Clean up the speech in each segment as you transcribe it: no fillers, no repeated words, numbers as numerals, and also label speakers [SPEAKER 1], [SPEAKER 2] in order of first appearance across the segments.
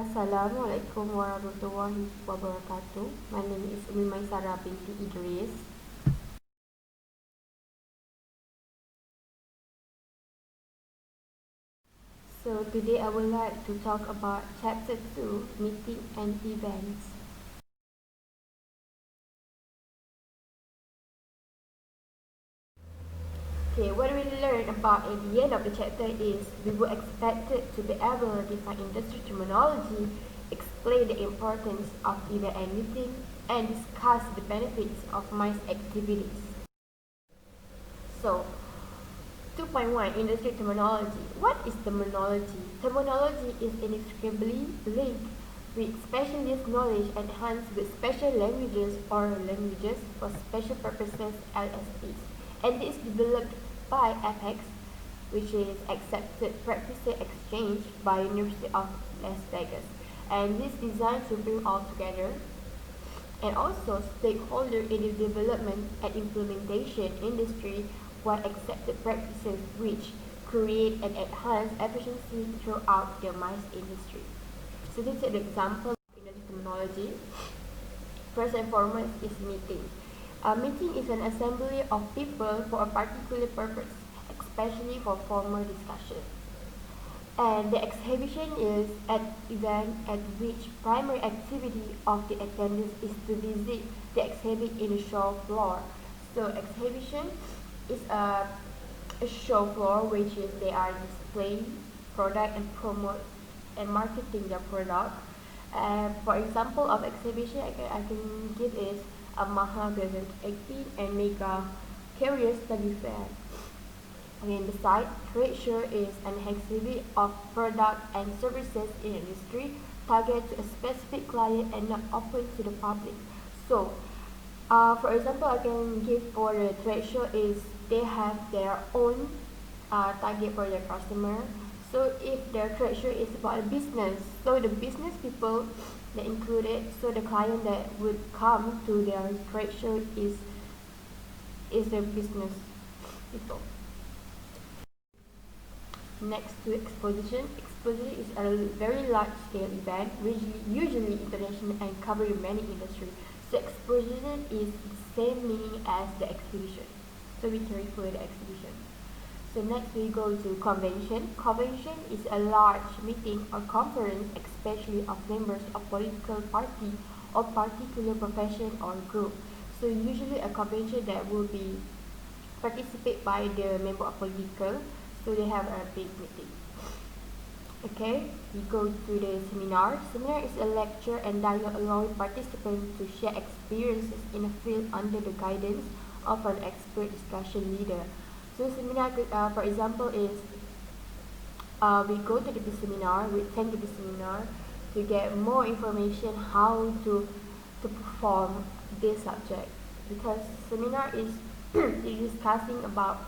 [SPEAKER 1] Assalamualaikum warahmatullahi wabarakatuh. My name is Umi Maisara binti Idris. So today I would like to talk about chapter 2, meeting and events. Okay, what we learned about at the end of the chapter is we were expected to be able to define industry terminology, explain the importance of event and meeting, and discuss the benefits of MICE activities. So, 2.1 Industry Terminology. What is terminology? Terminology is inextricably linked with specialist knowledge enhanced with special languages or languages for special purposes LSPs. And this is developed by APEX, which is Accepted Practices Exchange by University of Las Vegas. And this is designed to bring all together and also stakeholder in the development and implementation industry what accepted practices which create and enhance efficiency throughout the MICE industry. So this is an example of industry terminology. First and foremost is meeting. A meeting is an assembly of people for a particular purpose, especially for formal discussion. And the exhibition is an event at which primary activity of the attendance is to visit the exhibit in the show floor. So exhibition is a show floor which is they are displaying product and promote and marketing their product. For example of exhibition, I can give is a Maha 2018 and Mega Career Study Fair. And beside, trade show is an exhibit of product and services in industry targeted to a specific client and not open to the public. So, for example, I can give for the trade show is they have their own target for their customer. So if their trade show is about a business, so the business people they included, so the client that would come to their trade show is the business people. Next to exposition. Exposition is a very large scale event, usually international and covering many industries. So exposition is the same meaning as the exhibition. So we can refer the exhibition. So next we go to convention. Convention is a large meeting or conference, especially of members of political party or particular profession or group. So usually a convention that will be participated by the member of political. So they have a big meeting. Okay, we go to the seminar. Seminar is a lecture and dialogue allowing participants to share experiences in a field under the guidance of an expert discussion leader. So seminar, for example, is we go to the seminar, we attend to the seminar to get more information how to perform this subject, because seminar is discussing about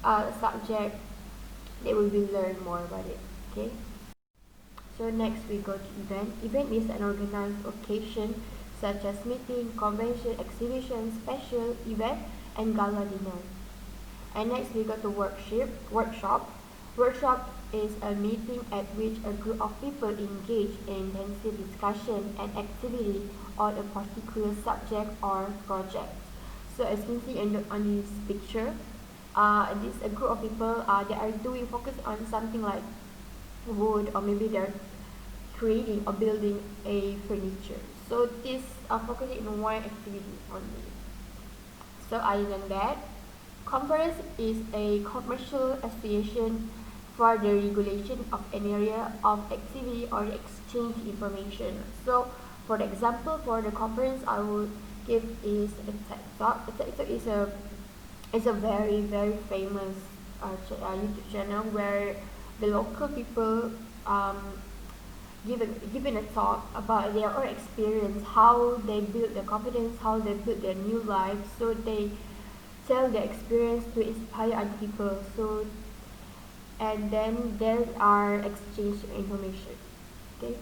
[SPEAKER 1] a subject they will be learn more about it. Okay. So next we go to event. Event is an organized occasion such as meeting, convention, exhibition, special event, and gala dinner. And next we go to workshop. Workshop is a meeting at which a group of people engage in intensive discussion and activity on a particular subject or project. So as you can see on this picture, this a group of people they are doing focus on something like wood, or maybe they're creating or building a furniture. So this are focusing on one activity only. So other than that, conference is a commercial association for the regulation of an area of activity or exchange information. So for the example for the conference I will give is a TED Talk. A TED Talk is a very famous YouTube channel where the local people given a talk about their own experience, how they build their confidence, how they build their new life. So they tell their experience to inspire other people. So and then there are exchange information. Okay.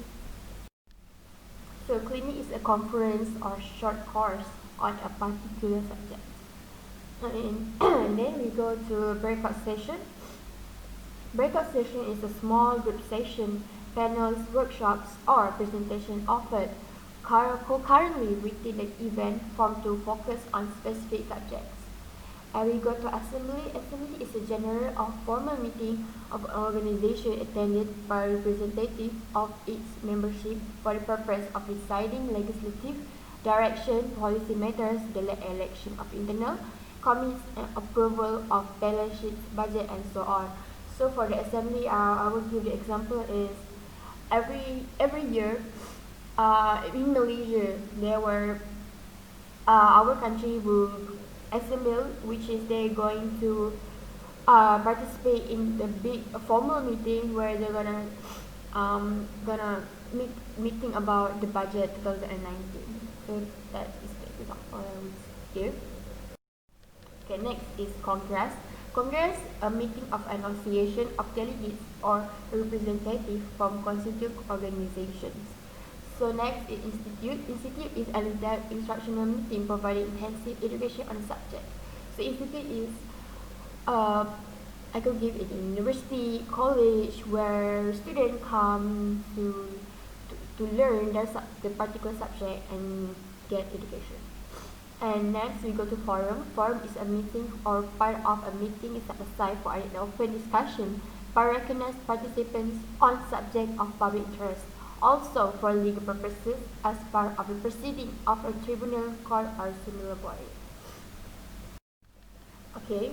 [SPEAKER 1] So clinic is a conference or short course on a particular subject. And then we go to breakout session. Breakout session is a small group session panels, workshops, or presentation offered concurrently within the event form to focus on specific subjects. And we go to assembly. Assembly is a general or formal meeting of an organization attended by representatives of its membership for the purpose of deciding legislative direction, policy matters, the election of internal committees, and approval of balance sheets, budget, and so on. So for the assembly, I will give the example is every year, in Malaysia, there were our country will assemble, which is they're going to participate in the big formal meeting where they're gonna meeting about the budget 2019. So that is the example I would give. Okay, next is Congress. Congress, a meeting of an association of delegates or representatives from constituent organizations. So next is Institute. Institute is an instructional meeting providing intensive education on a subject. So Institute is, I could give it a university, college, where students come to learn the particular subject and get education. And next we go to forum. Forum is a meeting or part of a meeting set aside for an open discussion by recognized participants on subject of public interest. Also for legal purposes as part of the proceeding of a tribunal, court, or similar body. Okay,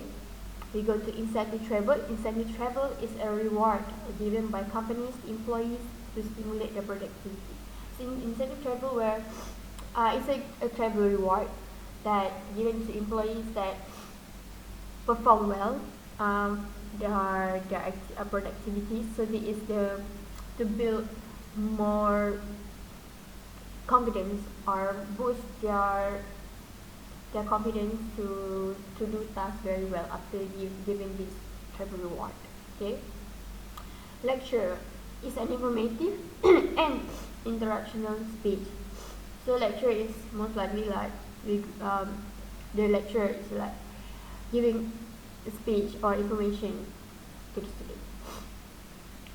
[SPEAKER 1] we go to incentive travel. Incentive travel is a reward given by companies to employees to stimulate their productivity. So incentive travel where it's a travel reward that given to employees that perform well their productivity. So this is to build more confidence or boost their confidence to do tasks very well after giving this travel reward. Okay. Lecture is an informative and interactional speech. So lecture is most likely like the lecturer is like giving a speech or information to the student.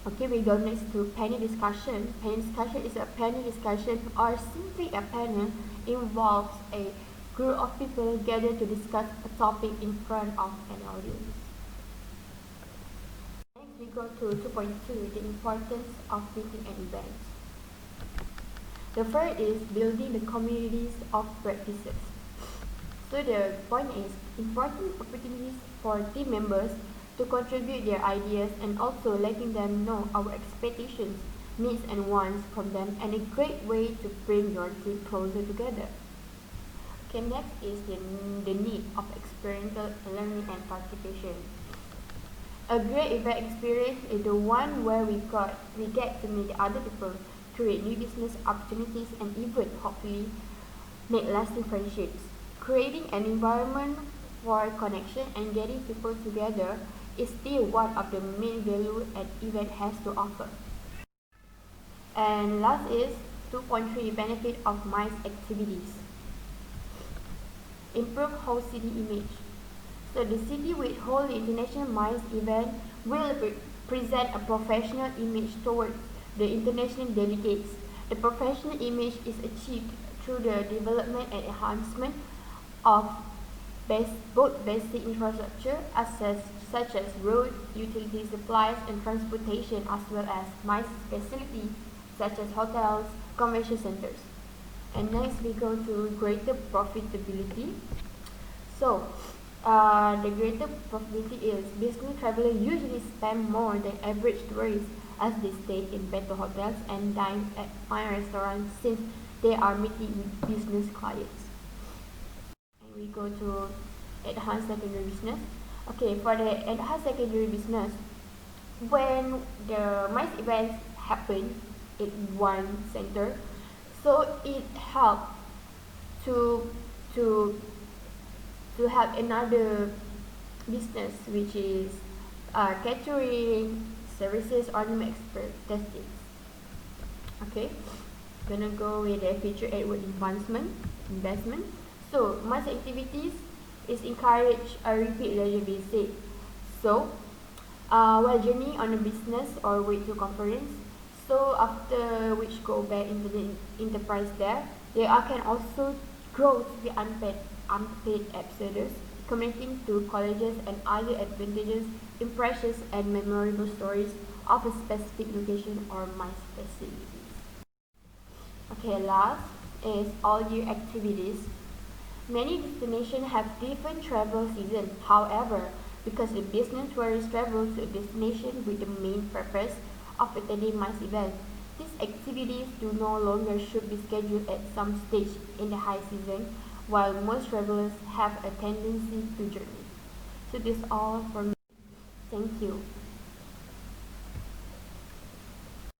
[SPEAKER 1] Okay, we go next to panel discussion. Panel discussion is a panel discussion or simply a panel involves a group of people gathered to discuss a topic in front of an audience. Next we go to 2.2, the importance of meeting and events. The first is building the communities of practices. So the point is important opportunities for team members to contribute their ideas and also letting them know our expectations, needs and wants from them, and a great way to bring your team closer together. Okay, next is the need of experiential learning and participation. A great event experience is the one where we get to meet other people, create new business opportunities, and even hopefully make lasting friendships. Creating an environment for connection and getting people together is still one of the main value an event has to offer. And last is 2.3, benefit of MICE activities. Improve whole city image. So the city which hold the international MICE event will present a professional image towards the international delegates. The professional image is achieved through the development and enhancement of both basic infrastructure such as road, utility supplies, and transportation, as well as MICE facilities such as hotels, convention centers. And next we go to greater profitability. So the greater profitability is business travelers usually spend more than average tourists as they stay in better hotels and dine at fine restaurants since they are meeting with business clients. And we go to enhanced secondary business. Okay, for the enhanced secondary business, when the MICE events happen in one center, so it helps to have another business which is catering, services, or new expert testing. Okay, gonna go with the future Edward investment. So MICE activities is encourage a repeat leisure visit. So while journeying on a business or way to conference, So after which go back into the enterprise there are can also grow to be unpaid ambassadors, communicating to colleges and other advantages, impressions and memorable stories of a specific location or my facilities. Okay, last is all year activities. Many destinations have different travel seasons. However, because a business tourist travels to a destination with the main purpose of attending MICE event, these activities do no longer should be scheduled at some stage in the high season, while most travelers have a tendency to journey. So this is all for me. Thank you.